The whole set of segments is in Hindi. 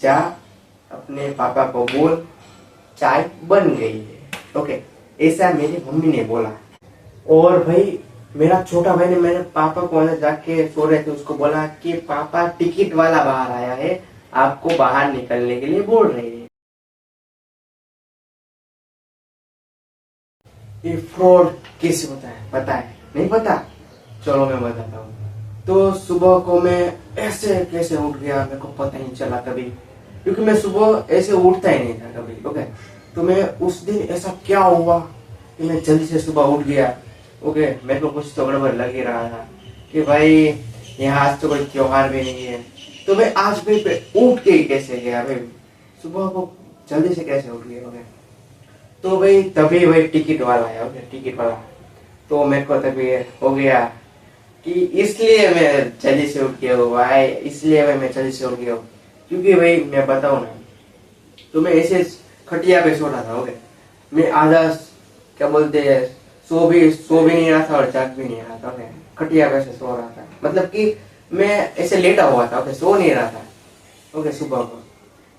जा अपने पापा को बोल चाय बन गई है। ओके, ऐसा मेरी मम्मी ने बोला। और भाई मेरा छोटा भाई ने मेरे पापा को अंदर जाके सो रहे थे, उसको बोला कि पापा टिकट वाला बाहर आया है, आपको बाहर निकलने के लिए बोल रहे हैं। ये फ्रॉड कैसे होता है पता है? नहीं पता? चलो मैं बताता हूँ। तो सुबह को मैं ऐसे कैसे उठ गया, मेरे को पता ही नहीं चला कभी, क्योंकि मैं सुबह ऐसे उठता ही नहीं था कभी। ओके, तो मैं उस दिन ऐसा क्या हुआ कि मैं जल्दी से सुबह उठ गया। ओके, मेरे को कुछ तो गड़बड़ लग ही रहा था कि भाई यहाँ आज तो कोई त्योहार भी नहीं है, तो मैं आज भी उठ के ही कैसे गया भाई, सुबह को जल्दी से कैसे उठ गया। ओके, तो भाई तभी भाई टिकट वाला आया। ओके, टिकट वाला तो मेरे को तभी हो गया कि इसलिए मैं जल्दी से उठ गया हूँ भाई, इसलिए भाई मैं जल्दी से उठ गया हूँ। क्योंकि भाई मैं बताऊँ ना, तो मैं ऐसे खटिया पे सो रहा था। ओके, मैं आधा क्या बोलते हैं, सो भी नहीं रहा था और जाग भी नहीं रहा था। ओके, खटिया पे से सो रहा था, मतलब कि मैं ऐसे लेटा हुआ था। ओके, सो नहीं रहा था। ओके, सुबह को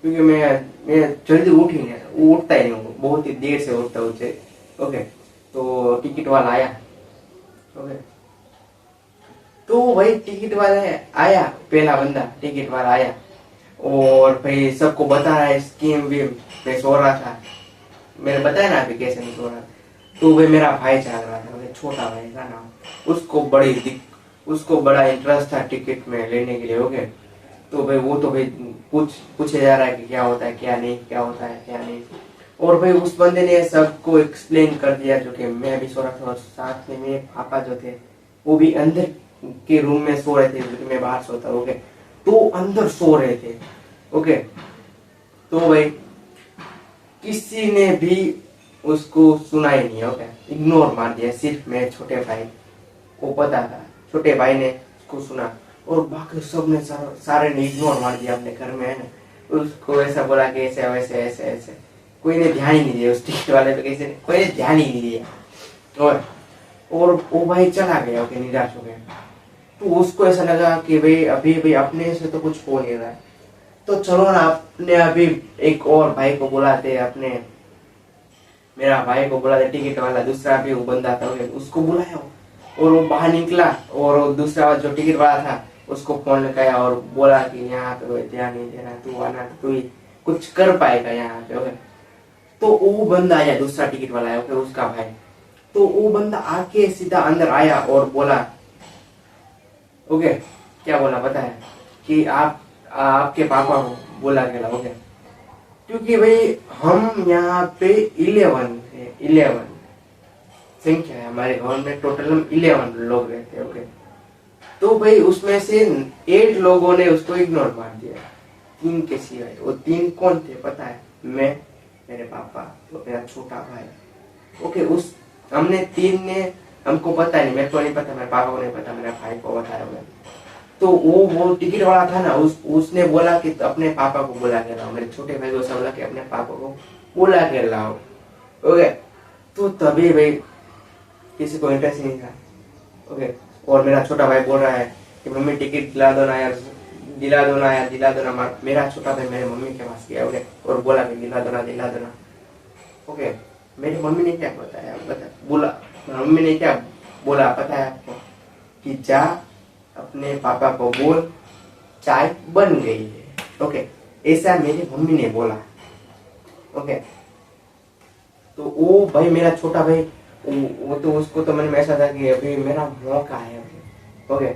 क्योंकि मैं जल्दी उठ ही नहीं, उठता ही नहीं हूँ, बहुत ही देर से उठता हूँ। ओके, तो टिकट वाला आया। ओके, तो वही टिकट वाला आया, पहला बंदा टिकट वाला आया और भाई सबको बता रहा है स्कीम विम। मैं सो रहा था, मैंने बताया ना अभी कैसे मैं सो रहा था। तो भाई मेरा भाई जाग रहा था, मेरा छोटा भाई का नाम, उसको बड़ा इंटरेस्ट था टिकट में लेने के लिए। ओके, तो भाई वो तो भाई पूछे जा रहा है कि क्या होता है क्या नहीं, क्या होता है क्या नहीं। और भाई उस बंदे ने सबको एक्सप्लेन कर दिया, जो कि मैं भी सो रहा था और साथ में मेरे पापा जो थे वो भी अंदर के रूम में सो रहे थे, जो कि मैं बाहर सोता। ओके, तो अंदर सो रहे थे। ओके, तो भाई किसी ने भी उसको सुना ही नहीं। ओके, इग्नोर मार दिया, सिर्फ मेरे छोटे भाई को पता था, छोटे भाई ने उसको सुना और बाकी सब ने सारे ने इग्नोर मार दिया अपने घर में, है ना। उसको ऐसा बोला कि ऐसे वैसे ऐसे ऐसे, कोई ने ध्यान ही नहीं दिया उस टिकट वाले पे, कैसे कोई ने ध्यान ही नहीं दिया। और वो भाई चला गया। ओके, निराश हो गया। तो उसको ऐसा लगा कि भाई अभी भाई अपने से तो कुछ हो नहीं रहा है, तो चलो ना अपने अभी एक और भाई को बुलाते हैं, अपने मेरा भाई को बुलाते, टिकट वाला दूसरा भी वो बंदा था, उसको बुलाया। और वो बाहर निकला और वो दूसरा जो टिकट वाला था उसको फोन लगाया और बोला कि यहाँ पे कोई ध्यान नहीं दे रहा, तू आना तो तू ही कुछ कर पाएगा यहाँ पे। ओके, तो वो बंदा आया, दूसरा टिकट वाला है। ओके, उसका भाई, तो वो बंदा आके सीधा अंदर आया और बोला। ओके, क्या बोला पता है? कि आपके पापा को बोला गया। ओके, क्योंकि भाई हम यहाँ पे 11 है, 11 संख्या है हमारे घर में, टोटल हम 11 लोग रहते हैं। ओके, तो भाई उसमें से 8 लोगों ने उसको इग्नोर मार दिया, 3 के सिवाय। वो 3 कौन थे पता है? मैं, मेरे पापा और मेरा छोटा भाई। ओके, उस हमने 3 ने, हमको पता नहीं, मेरे को नहीं पता, मेरे पापा को नहीं पता, मेरे भाई को बताया हुआ। तो वो टिकट वाला था ना, उसने बोला कि अपने पापा को बुला के लाओ, मेरे छोटे भाई को ऐसा बोला कि अपने पापा को बुला के लाओ। ओके, तो तभी भाई किसी को इंटरेस्ट नहीं था। ओके, और मेरा छोटा भाई बोल रहा है कि मम्मी टिकट दिला दो ना यार, दिला दो ना यार, दिला दो ना। मेरा छोटा भाई मेरे मम्मी के पास गया। ओके, और बोला कि दिला दो ना, दिला दो ना। ओके, मेरी मम्मी ने क्या बताया बोला, मम्मी ने क्या बोला पता है आपको? कि जा अपने पापा को बोल चाय बन गई है। ओके, ऐसा मेरी मम्मी ने बोला। ओके, तो वो भाई मेरा छोटा भाई, वो तो उसको तो मन में ऐसा था कि अभी मेरा मौका है अभी। ओके,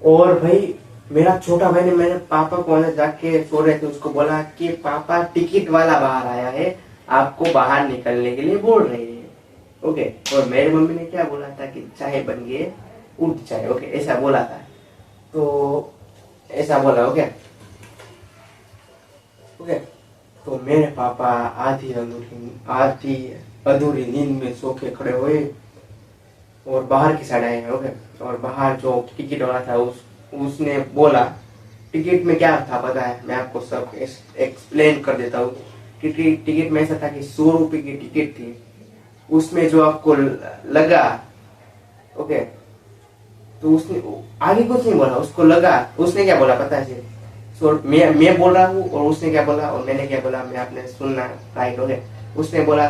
और भाई मेरा छोटा भाई ने मेरे पापा को अंदर जाके सो रहे थे, उसको बोला कि पापा टिकट वाला बाहर आया है, आपको बाहर निकलने के लिए बोल रहे हैं। ओके, और मेरी मम्मी ने क्या बोला था कि चाय बन गई, उठ जाए। ओके, ऐसा बोला था, तो ऐसा बोला। ओके, ओके, तो मेरे पापा आधी अधूरी नींद में सो के खड़े हुए और बाहर की साइड आए। ओके, और बाहर जो टिकट वाला था उसने बोला, टिकट में क्या था पता है? मैं आपको सब एक्सप्लेन कर देता हूँ। टिकट में ऐसा था कि 100 रुपए की टिकट थी, उसमें जो आपको लगा। ओके, तो उसने आगे कुछ नहीं बोला, उसको लगा, उसने क्या बोला पता है? सो मैं बोल रहा हूँ और उसने क्या बोला और मैंने क्या बोला, मैं आपने सुनना राइट हो गया। उसने बोला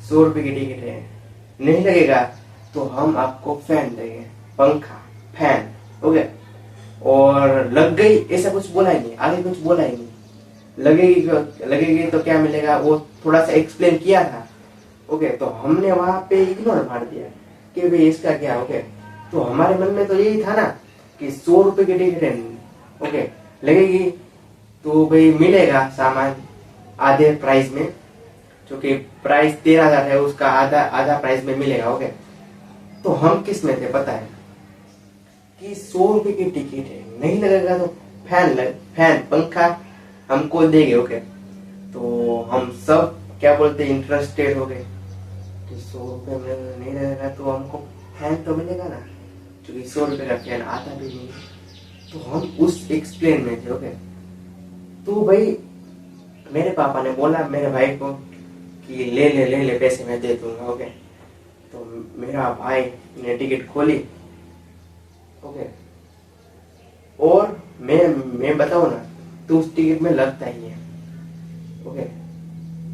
100 रुपए की टिकट है, नहीं लगेगा तो हम आपको फैन देंगे, पंखा फैन हो गया। और लग गई ऐसा कुछ बोला ही नहीं, आगे कुछ बोला ही नहीं। लगेगी तो क्या मिलेगा वो थोड़ा सा एक्सप्लेन किया था। ओके, तो हमने वहां पे इग्नोर मार दिया कि भाई इसका क्या। ओके, तो हमारे मन में तो यही था ना कि 100 रुपए की टिकट है, ओके लगेगी तो भाई मिलेगा सामान आधे प्राइस में, जो कि प्राइस 13,000 है उसका आधा आधा प्राइस में मिलेगा। ओके, तो हम किस में थे पता है कि 100 रुपए की टिकट है, नहीं लगेगा तो फैन पंखा हमको देंगे। ओके, तो हम सब क्या बोलते इंटरेस्टेड हो गए कि 100 रुपए में नहीं लगेगा तो हमको फैन तो मिलेगा ना, क्योंकि 100 रुपए का फैन आता भी नहीं। तो हम उस एक्सप्लेन में थे। ओके, तो भाई मेरे पापा ने बोला मेरे भाई को कि ले पैसे मैं दे दूंगा। ओके, तो मेरा भाई ने टिकट खोली। ओके, और मैं बताऊं ना तो उस टिकट में लगता ही है। ओके,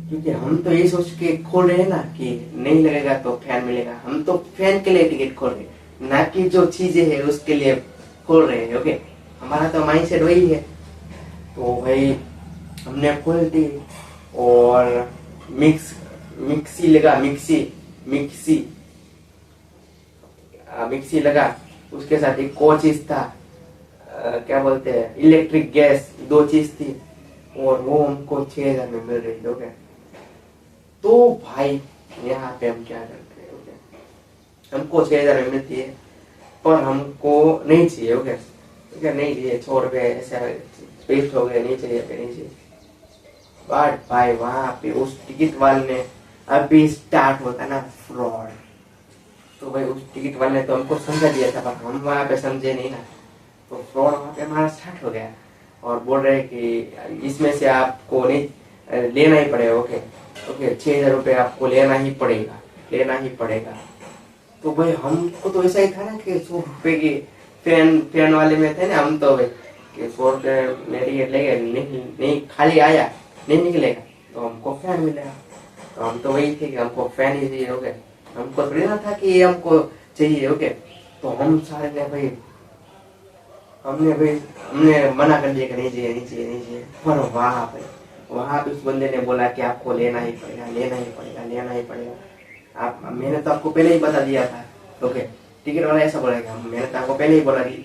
क्योंकि हम तो ये सोच के खोल रहे हैं ना कि नहीं लगेगा तो फैन मिलेगा, हम तो फैन के लिए टिकट खोल रहे हैं, ना कि जो चीजें है उसके लिए खोल रहे हैं। ओके, हमारा तो माइंड सेट वही है। तो भाई हमने खोल दी और मिक्सी लगा, मिक्सी लगा, उसके साथ एक और चीज था, क्या बोलते हैं इलेक्ट्रिक गैस, 2 चीज थी और वो हमको 6,000 में मिल रही थी। ओके, तो भाई यहाँ पे हम क्या करते हैं। ओके, हमको 6,000 में मिलती है पर हमको नहीं चाहिए। ओके, नहीं चाहिए, छोड़ गए ऐसा वेस्ट हो गए, नहीं चाहिए। बट भाई वहां पे उस टिकट वाले ने अभी स्टार्ट होता ना फ्रॉड, तो भाई उस टिकट वाले ने तो हमको समझा दिया था पर हम वहां पे समझे नहीं ना, तो फ्रॉड वहां पे हमारा स्टार्ट हो गया और बोल रहे कि इसमें से आपको नहीं लेना ही पड़ेगा। ओके, 6,000 रुपये आपको लेना ही पड़ेगा। तो भाई हमको तो ऐसा ही था ना कि 100 रुपए की फैन वाले में थे ना हम, तो भाई कि 100 रुपए मेरी लेंगे, नहीं खाली आया नहीं निकलेगा तो हमको फैन मिलेगा। तो हम तो वही थे कि हमको फैन ही चाहिए। ओके, हमको थोड़ी ना था कि ये हमको चाहिए। ओके, तो हम सारे ने भाई हमने मना कर दिया कि नहीं चाहिए। पर वहां पे उस बंदे ने बोला कि आपको लेना ही पड़ेगा। मैंने तो आपको पहले ही बता दिया था। ओके, टिकट वाला ऐसा बोलेगा, मैंने तो आपको पहले ही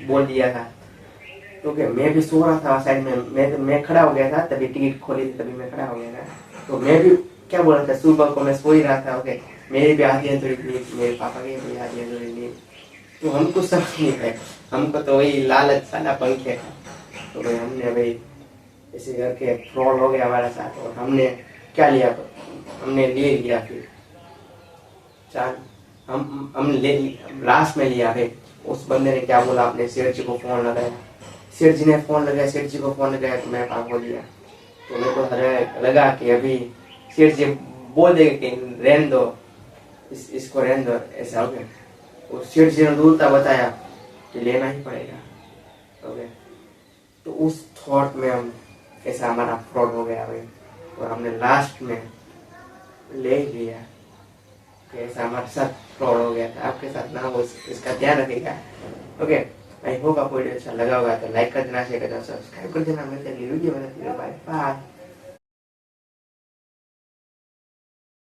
बोल दिया था। ओके, मैं भी सो रहा था साइड में, मैं खड़ा हो गया था, तभी टिकट खोली थी, तभी मैं खड़ा हो गया था। तो मैं भी क्या बोल रहा था, सुबह को मैं सो ही रहा था। ओके, मेरी भी आधी अधूरी नींद, मेरे पापा की भी आधी अधूरी नींद, तो हमको समझ नहीं आया, हमको तो वही लालच साला पंखे था। तो भाई हमने भाई ऐसे करके फ्रॉड हो गया हमारे साथ। और हमने क्या लिया, हमने ले लिया फिर चार, हम ले लास्ट में लिया है। उस बंदे ने क्या बोला, अपने सेठ जी को फोन लगाया, सेठ जी को फोन लगाया तो मैं पाप हो दिया। तो मेरे को लगा कि अभी सेठ जी बोल देंगे कि रहने दो, इसको रहने दो, ऐसा हो गया। उस सेठ जी ने दूरता बताया कि लेना ही पड़ेगा। ओके, तो उस थॉट में हम ऐसा हमारा फ्रॉड हो गया भाई, और हमने लास्ट में ले लिया। ऐसा हमारे साथ फ्रॉड हो गया था, आपके साथ ना हो इसका ध्यान रखिएगा। ओके, आई होप आपको वीडियो अच्छा लगा होगा तो लाइक कर देना, शेयर कर देना, सब्सक्राइब कर देना। मिलते हैं अगली वीडियो में, बाय बाय।